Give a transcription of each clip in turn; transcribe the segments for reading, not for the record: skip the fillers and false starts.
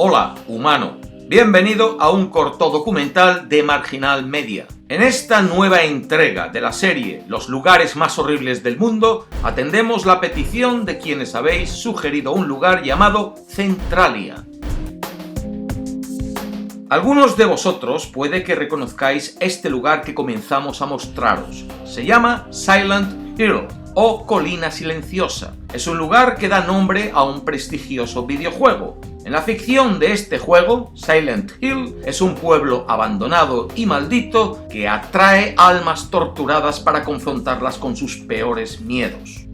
Hola, humano. Bienvenido a un corto documental de Marginal Media. En esta nueva entrega de la serie Los lugares más horribles del mundo, atendemos la petición de quienes habéis sugerido un lugar llamado Centralia. Algunos de vosotros puede que reconozcáis este lugar que comenzamos a mostraros. Se llama Silent Hill o Colina Silenciosa. Es un lugar que da nombre a un prestigioso videojuego. En la ficción de este juego, Silent Hill es un pueblo abandonado y maldito que atrae almas torturadas para confrontarlas con sus peores miedos.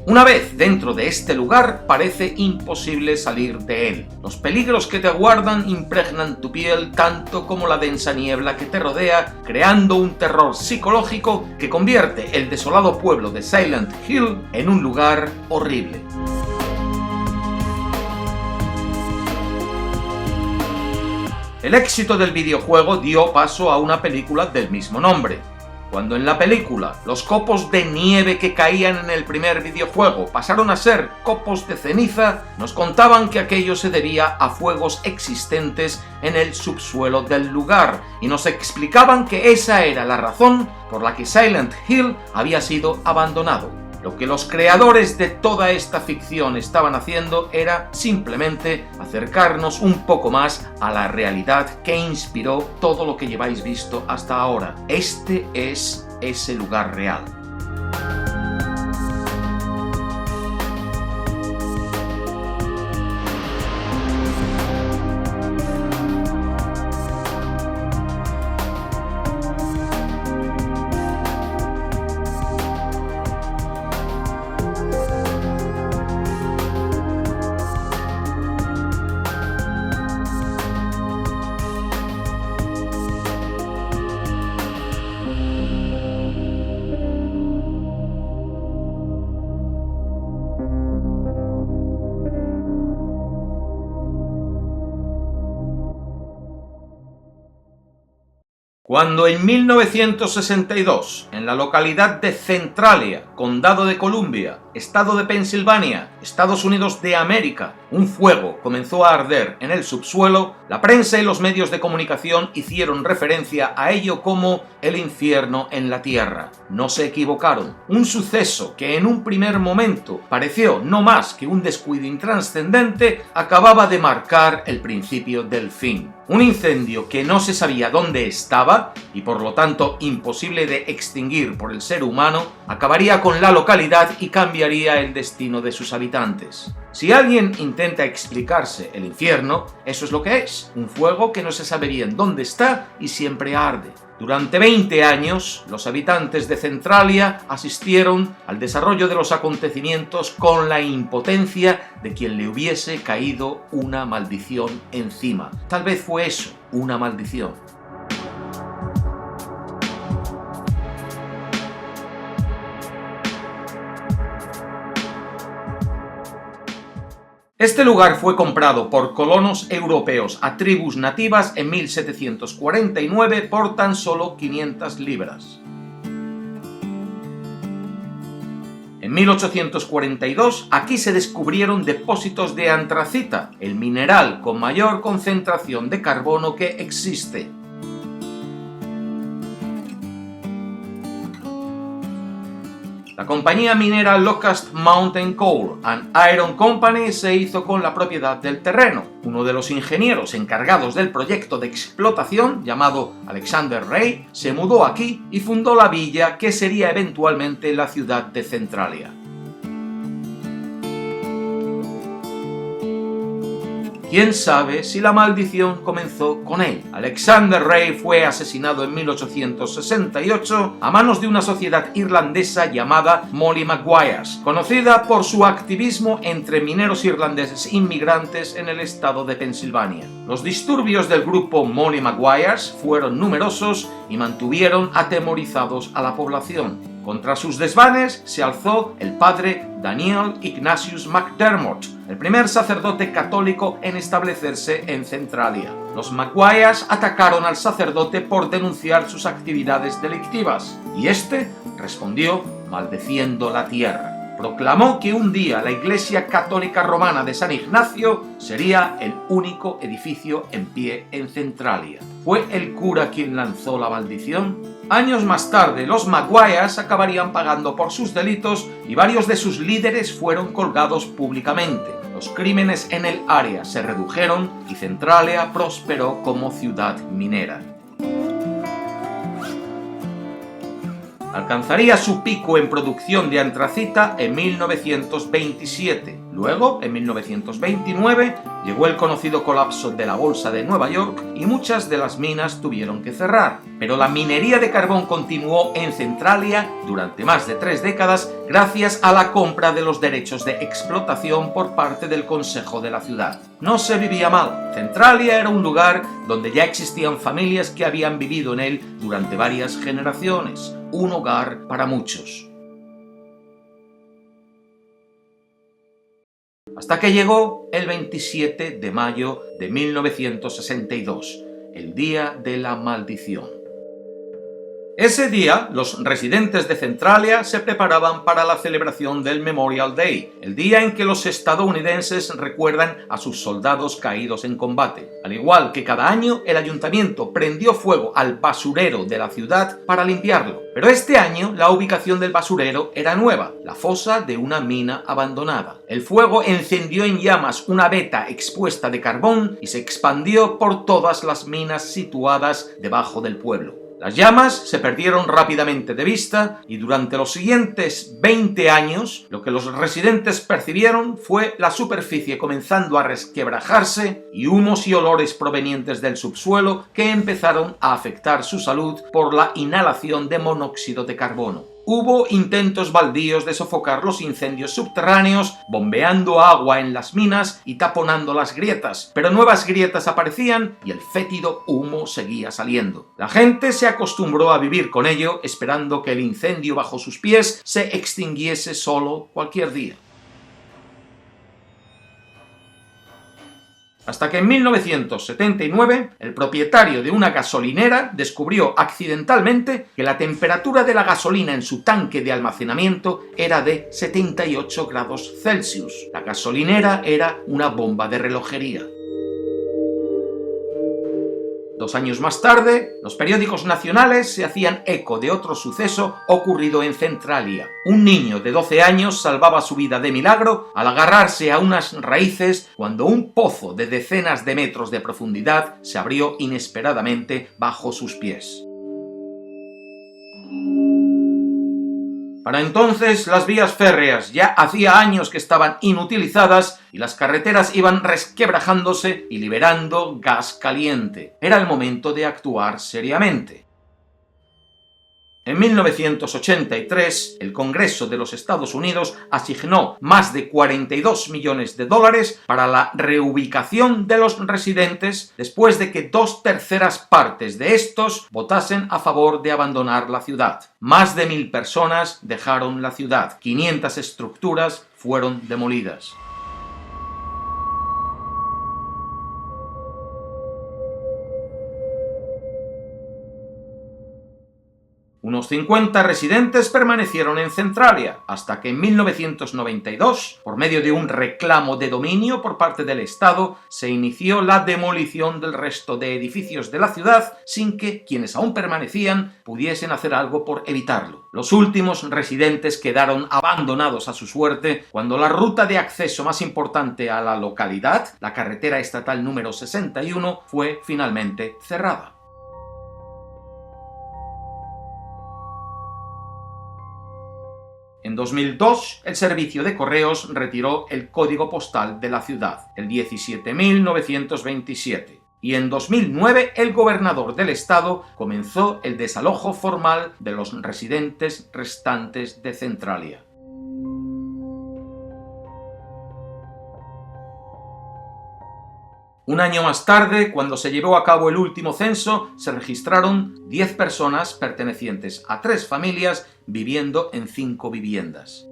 Una vez dentro de este lugar, parece imposible salir de él. Los peligros que te aguardan impregnan tu piel tanto como la densa niebla que te rodea, creando un terror psicológico que convierte el desolado pueblo de Silent Hill en un lugar horrible. El éxito del videojuego dio paso a una película del mismo nombre. Cuando en la película los copos de nieve que caían en el primer videojuego pasaron a ser copos de ceniza, nos contaban que aquello se debía a fuegos existentes en el subsuelo del lugar y nos explicaban que esa era la razón por la que Silent Hill había sido abandonado. Lo que los creadores de toda esta ficción estaban haciendo era simplemente acercarnos un poco más a la realidad que inspiró todo lo que lleváis visto hasta ahora. Este es ese lugar real. Cuando en 1962, en la localidad de Centralia, Condado de Columbia, Estado de Pensilvania, Estados Unidos de América, un fuego comenzó a arder en el subsuelo, la prensa y los medios de comunicación hicieron referencia a ello como el infierno en la tierra. No se equivocaron. Un suceso que en un primer momento pareció no más que un descuido intranscendente acababa de marcar el principio del fin. Un incendio que no se sabía dónde estaba y por lo tanto imposible de extinguir por el ser humano, acabaría con la localidad y cambiaría el destino de sus habitantes. Si alguien intenta explicarse el infierno, eso es lo que es, un fuego que no se sabe bien dónde está y siempre arde. Durante 20 años, los habitantes de Centralia asistieron al desarrollo de los acontecimientos con la impotencia de quien le hubiese caído una maldición encima. Tal vez fue eso, una maldición. Este lugar fue comprado por colonos europeos a tribus nativas en 1749 por tan solo 500 libras. En 1842, aquí se descubrieron depósitos de antracita, el mineral con mayor concentración de carbono que existe. La compañía minera Locust Mountain Coal and Iron Company se hizo con la propiedad del terreno. Uno de los ingenieros encargados del proyecto de explotación, llamado Alexander Ray, se mudó aquí y fundó la villa que sería eventualmente la ciudad de Centralia. ¿Quién sabe si la maldición comenzó con él? Alexander Ray fue asesinado en 1868 a manos de una sociedad irlandesa llamada Molly Maguires, conocida por su activismo entre mineros irlandeses inmigrantes en el estado de Pensilvania. Los disturbios del grupo Molly Maguires fueron numerosos y mantuvieron atemorizados a la población. Contra sus desvanes se alzó el padre Daniel Ignatius McDermott, el primer sacerdote católico en establecerse en Centralia. Los Maguires atacaron al sacerdote por denunciar sus actividades delictivas, y este respondió maldeciendo la tierra. proclamó que un día la Iglesia Católica Romana de San Ignacio sería el único edificio en pie en Centralia. ¿Fue el cura quien lanzó la maldición? Años más tarde, los Maguires acabarían pagando por sus delitos y varios de sus líderes fueron colgados públicamente. Los crímenes en el área se redujeron y Centralia prosperó como ciudad minera. Alcanzaría su pico en producción de antracita en 1927. Luego, en 1929, llegó el conocido colapso de la Bolsa de Nueva York y muchas de las minas tuvieron que cerrar. Pero la minería de carbón continuó en Centralia durante más de 3 décadas gracias a la compra de los derechos de explotación por parte del Consejo de la ciudad. No se vivía mal. Centralia era un lugar donde ya existían familias que habían vivido en él durante varias generaciones. Un hogar para muchos. Hasta que llegó el 27 de mayo de 1962, el día de la maldición. Ese día, los residentes de Centralia se preparaban para la celebración del Memorial Day, el día en que los estadounidenses recuerdan a sus soldados caídos en combate. Al igual que cada año, el ayuntamiento prendió fuego al basurero de la ciudad para limpiarlo. Pero este año, la ubicación del basurero era nueva, la fosa de una mina abandonada. El fuego encendió en llamas una veta expuesta de carbón y se expandió por todas las minas situadas debajo del pueblo. Las llamas se perdieron rápidamente de vista y durante los siguientes 20 años lo que los residentes percibieron fue la superficie comenzando a resquebrajarse y humos y olores provenientes del subsuelo que empezaron a afectar su salud por la inhalación de monóxido de carbono. Hubo intentos baldíos de sofocar los incendios subterráneos, bombeando agua en las minas y taponando las grietas, pero nuevas grietas aparecían y el fétido humo seguía saliendo. La gente se acostumbró a vivir con ello, esperando que el incendio bajo sus pies se extinguiese solo cualquier día. Hasta que en 1979 el propietario de una gasolinera descubrió accidentalmente que la temperatura de la gasolina en su tanque de almacenamiento era de 78 grados Celsius. La gasolinera era una bomba de relojería. 2 años más tarde, los periódicos nacionales se hacían eco de otro suceso ocurrido en Centralia. Un niño de 12 años salvaba su vida de milagro al agarrarse a unas raíces cuando un pozo de decenas de metros de profundidad se abrió inesperadamente bajo sus pies. Para entonces las vías férreas ya hacía años que estaban inutilizadas y las carreteras iban resquebrajándose y liberando gas caliente. Era el momento de actuar seriamente. En 1983, el Congreso de los Estados Unidos asignó más de 42 millones de dólares para la reubicación de los residentes después de que 2/3 partes de estos votasen a favor de abandonar la ciudad. Más de 1000 personas dejaron la ciudad, 500 estructuras fueron demolidas. Unos 50 residentes permanecieron en Centralia, hasta que en 1992, por medio de un reclamo de dominio por parte del Estado, se inició la demolición del resto de edificios de la ciudad sin que quienes aún permanecían pudiesen hacer algo por evitarlo. Los últimos residentes quedaron abandonados a su suerte cuando la ruta de acceso más importante a la localidad, la carretera estatal número 61, fue finalmente cerrada. En 2002, el servicio de correos retiró el código postal de la ciudad, el 17.927. Y en 2009, el gobernador del estado comenzó el desalojo formal de los residentes restantes de Centralia. Un año más tarde, cuando se llevó a cabo el último censo, se registraron 10 personas pertenecientes a 3 familias viviendo en 5 viviendas.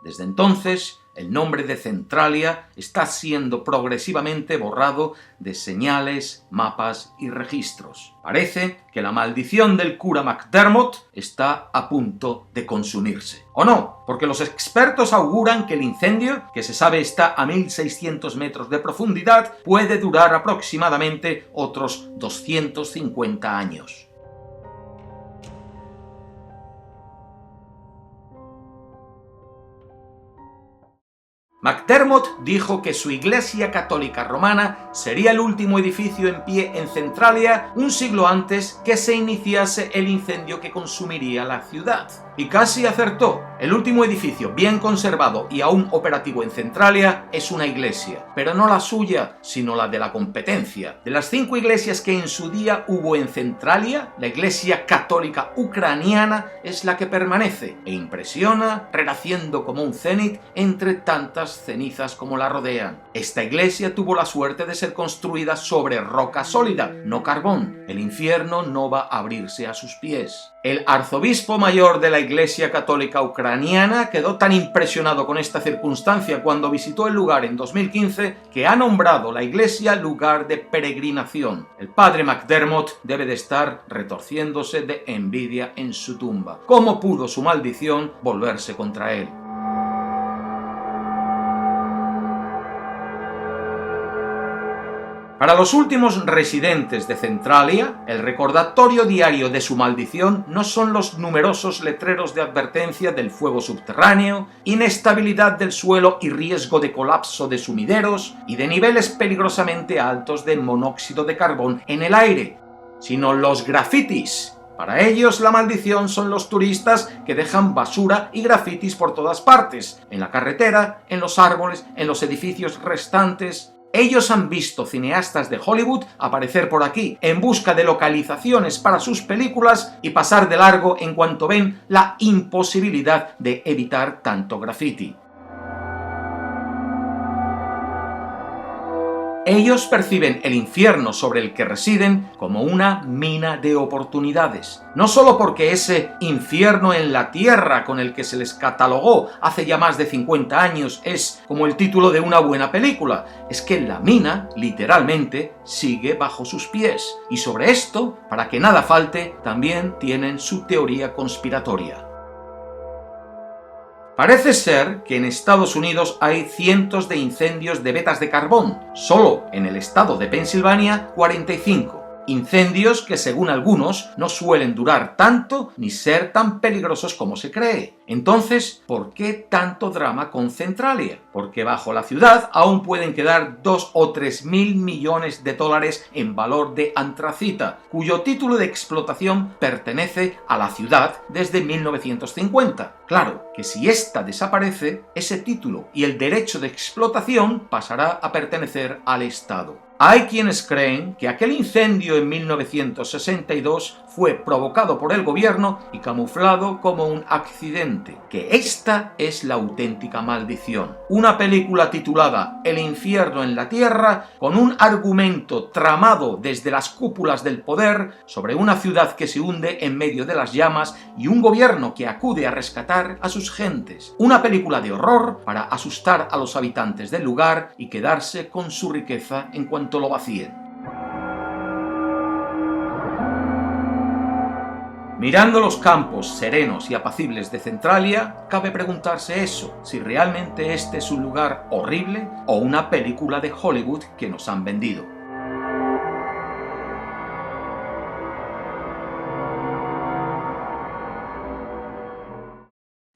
Desde entonces, el nombre de Centralia está siendo progresivamente borrado de señales, mapas y registros. Parece que la maldición del cura McDermott está a punto de consumirse. ¿O no? Porque los expertos auguran que el incendio, que se sabe está a 1600 metros de profundidad, puede durar aproximadamente otros 250 años. McDermott dijo que su Iglesia Católica Romana sería el último edificio en pie en Centralia un siglo antes que se iniciase el incendio que consumiría la ciudad. Y casi acertó. El último edificio bien conservado y aún operativo en Centralia es una iglesia, pero no la suya, sino la de la competencia. De las 5 iglesias que en su día hubo en Centralia, la Iglesia Católica Ucraniana es la que permanece e impresiona, renaciendo como un cenit entre tantas cenizas como la rodean. Esta iglesia tuvo la suerte de ser construida sobre roca sólida, no carbón. El infierno no va a abrirse a sus pies. El arzobispo mayor de la Iglesia Católica Ucraniana quedó tan impresionado con esta circunstancia cuando visitó el lugar en 2015 que ha nombrado la iglesia lugar de peregrinación. El padre McDermott debe de estar retorciéndose de envidia en su tumba. ¿Cómo pudo su maldición volverse contra él? Para los últimos residentes de Centralia, el recordatorio diario de su maldición no son los numerosos letreros de advertencia del fuego subterráneo, inestabilidad del suelo y riesgo de colapso de sumideros y de niveles peligrosamente altos de monóxido de carbón en el aire, sino los grafitis. Para ellos la maldición son los turistas que dejan basura y grafitis por todas partes, en la carretera, en los árboles, en los edificios restantes. Ellos han visto cineastas de Hollywood aparecer por aquí en busca de localizaciones para sus películas y pasar de largo en cuanto ven la imposibilidad de evitar tanto graffiti. Ellos perciben el infierno sobre el que residen como una mina de oportunidades. No solo porque ese infierno en la tierra con el que se les catalogó hace ya más de 50 años es como el título de una buena película, es que la mina, literalmente, sigue bajo sus pies. Y sobre esto, para que nada falte, también tienen su teoría conspiratoria. Parece ser que en Estados Unidos hay cientos de incendios de vetas de carbón, solo en el estado de Pensilvania 45. Incendios que según algunos no suelen durar tanto ni ser tan peligrosos como se cree. Entonces, ¿por qué tanto drama con Centralia? Porque bajo la ciudad aún pueden quedar 2 o 3 mil millones de dólares en valor de antracita, cuyo título de explotación pertenece a la ciudad desde 1950. Claro que si ésta desaparece, ese título y el derecho de explotación pasará a pertenecer al Estado. Hay quienes creen que aquel incendio en 1962 fue provocado por el gobierno y camuflado como un accidente, que esta es la auténtica maldición. Una película titulada El infierno en la tierra, con un argumento tramado desde las cúpulas del poder sobre una ciudad que se hunde en medio de las llamas y un gobierno que acude a rescatar a sus gentes. Una película de horror para asustar a los habitantes del lugar y quedarse con su riqueza en cuanto lo vacíen. Mirando los campos serenos y apacibles de Centralia, cabe preguntarse eso, si realmente este es un lugar horrible o una película de Hollywood que nos han vendido.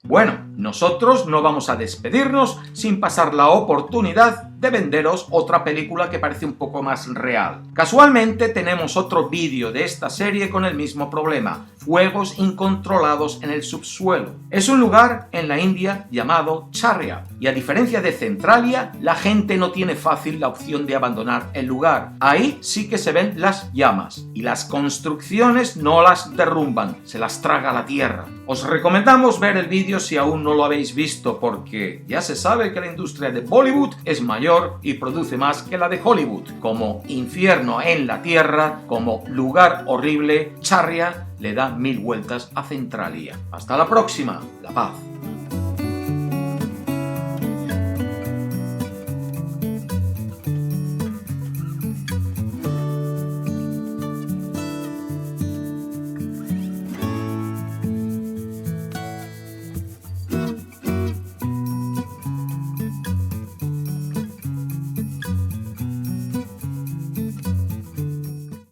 Bueno, nosotros no vamos a despedirnos sin pasar la oportunidad de venderos otra película que parece un poco más real. Casualmente tenemos otro vídeo de esta serie con el mismo problema, fuegos incontrolados en el subsuelo. Es un lugar en la India llamado Charria, y a diferencia de Centralia, la gente no tiene fácil la opción de abandonar el lugar. Ahí sí que se ven las llamas, y las construcciones no las derrumban, se las traga la tierra. Os recomendamos ver el vídeo si aún no lo habéis visto, porque ya se sabe que la industria de Bollywood es mayor y produce más que la de Hollywood. Como infierno en la tierra, como lugar horrible, Charria le da 1000 vueltas a Centralia. Hasta la próxima, la paz.